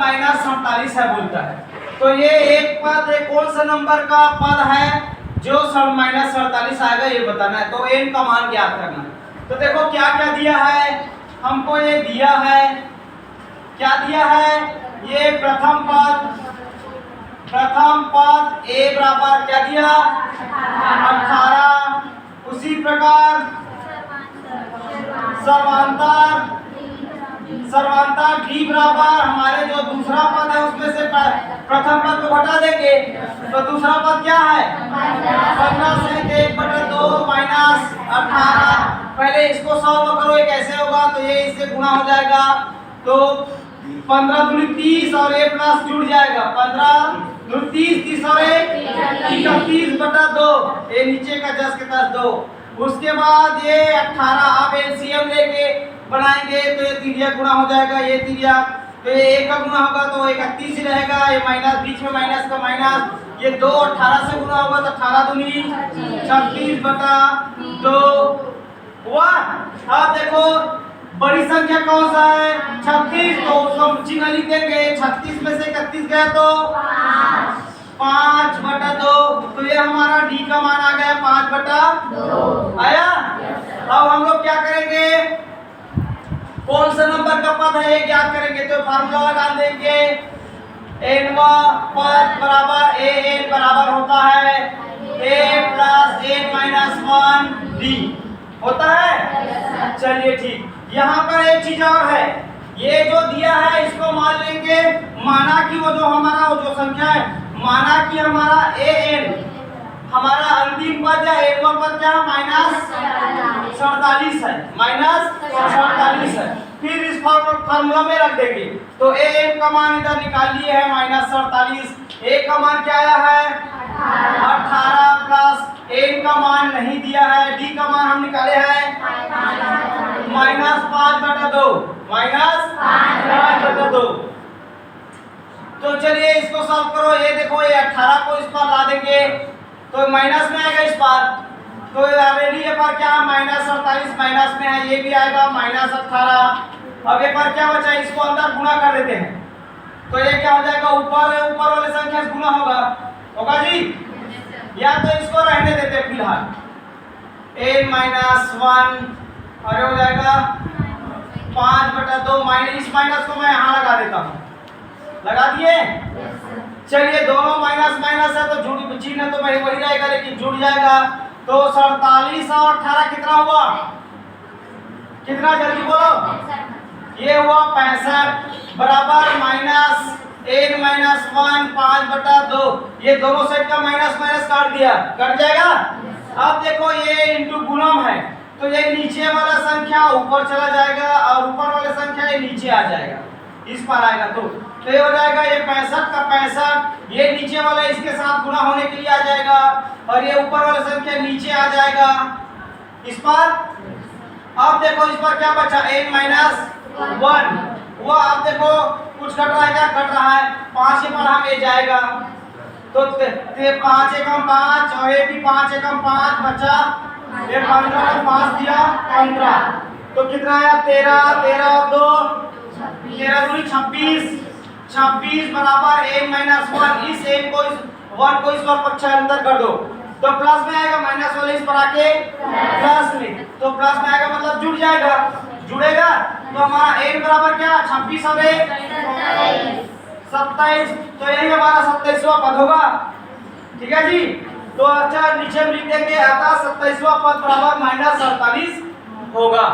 Minus 47 है बोलता है। तो ये एक पद कौन सा नंबर का पद है जो माइनस 47 आएगा ये बताना है। तो n का मान ज्ञात करना है। तो देखो क्या क्या दिया है हमको, ये दिया है, क्या दिया है, ये प्रथम पद a बराबर क्या दिया 18। उसी प्रकार सर्वांतर d बराबर हमारे जो दूसरा पद है उसमें से प्रथम पद को घटा देंगे तो दूसरा पद क्या है 15 से 1/2 माइनस 18। पहले इसको सॉल्व करो, ये कैसे होगा, तो ये इससे गुणा हो जाएगा तो 15 दूनी 30 और a प्लस जुड़ जाएगा 15 दूनी 30, 30 और 31/2, ये नीचे का 10 के पास 2। उसके बाद ये 18 अब एलसीएम लेके बनाएंगे तो ये तिरिया गुणा हो जाएगा, ये तिरिया तो ये 1 का गुणा होगा तो 31 ही रहेगा, ये माइनस बीच में माइनस का माइनस, ये 2 18 से गुणा होगा तो 18 दूनी 36/2 हुआ। अब देखो बड़ी संख्या कौन सा है 36, तो उसको चिन्ह लिख देंगे, 36 में से 31 गया तो 5/2, तो ये हमारा डी का मान आ गया 5/2 आया। अब हम लोग क्या करेंगे, कौन सा नंबर का पद है ये ज्ञात करेंगे। तो फार्मूला लगा देंगे, nवा पद बराबर an बराबर होता है a plus n minus 1 d होता है। चलिए ठीक, यहाँ पर एक चीज और है, ये जो दिया है इसको मान लेंगे, माना कि वो जो हमारा वो जो संख्या है, माना कि हमारा an हमारा अंतिम पद या nवा पद क्या माइनस 47 है, माइनस 47 है। फिर इस फार्मूला में रख देंगे तो an का मान इधर निकाल लिए है माइनस 47, a का मान क्या आया है 18 प्लस n का मान नहीं दिया है, d का मान हम निकाले हैं माइनस 5/2, माइनस 5/2। तो चलिए इसको सॉल्व करो, ये देखो ये 18 को इस पर ला देंगे तो माइनस में आएगा इस पर, तो ऑलरेडी ये पर क्या माइनस 48 माइनस में है, ये भी आएगा माइनस 18। अब ये पर क्या बचा, इसको अंदर गुणा कर देते हैं तो ये क्या हो जाएगा, ऊपर वाले संख्या से गुणा होगा जी, या तो इसको रहने देते हैं फिलहाल n माइनस 1 और हो जाएगा 5/2 माइनस, इस माइनस को मैं यहाँ लगा देता हूँ, लगा दिए। चलिए दोनों माइनस माइनस है तो जुड़ चिन्ह तो वही रहेगा लेकिन जुड़ जाएगा तो 47 और 18 कितना हुआ, कितना जल्दी बोलो, ये हुआ 65 बराबर माइनस n माइनस 1 5/2, ये दोनों साइड का माइनस माइनस काट दिया, कट जाएगा। अब देखो ये इंटू गुणम है तो ये नीचे वाला संख्या ऊपर चला जाएगा और ऊपर वाला संख्या ये नीचे आ जाएगा, इस पर आएगा तो ये हो जाएगा ये 65 का 65, ये नीचे वाला इसके साथ गुणा होने के लिए आ जाएगा और ये ऊपर वाला संख्या नीचे आ जाएगा इस पर। अब देखो इस पर क्या बचा n माइनस 1, वो अब देखो कुछ घट रहा है, क्या घट रहा है 5 के पर हम ये जाएगा तो 5 एकम 5 और ये भी 5 एकम 5 बचा, ये 15 5 दिया 15 तो कितना आया 13 और 2 13 दूनी 26 बराबर n माइनस 1, इस n को इस 1 को इस पर अंदर कर दो तो प्लस में आएगा, माइनस वाले इस पर आके प्लस में, तो प्लस में आएगा मतलब जुड़ जाएगा, जुड़ेगा तो हमारा n बराबर क्या 26 और 27, तो यही हमारा 27वां पद होगा। ठीक है जी, तो अच्छा नीचे लिख देंगे अतः 27वां पद बराबर माइनस 48 होगा।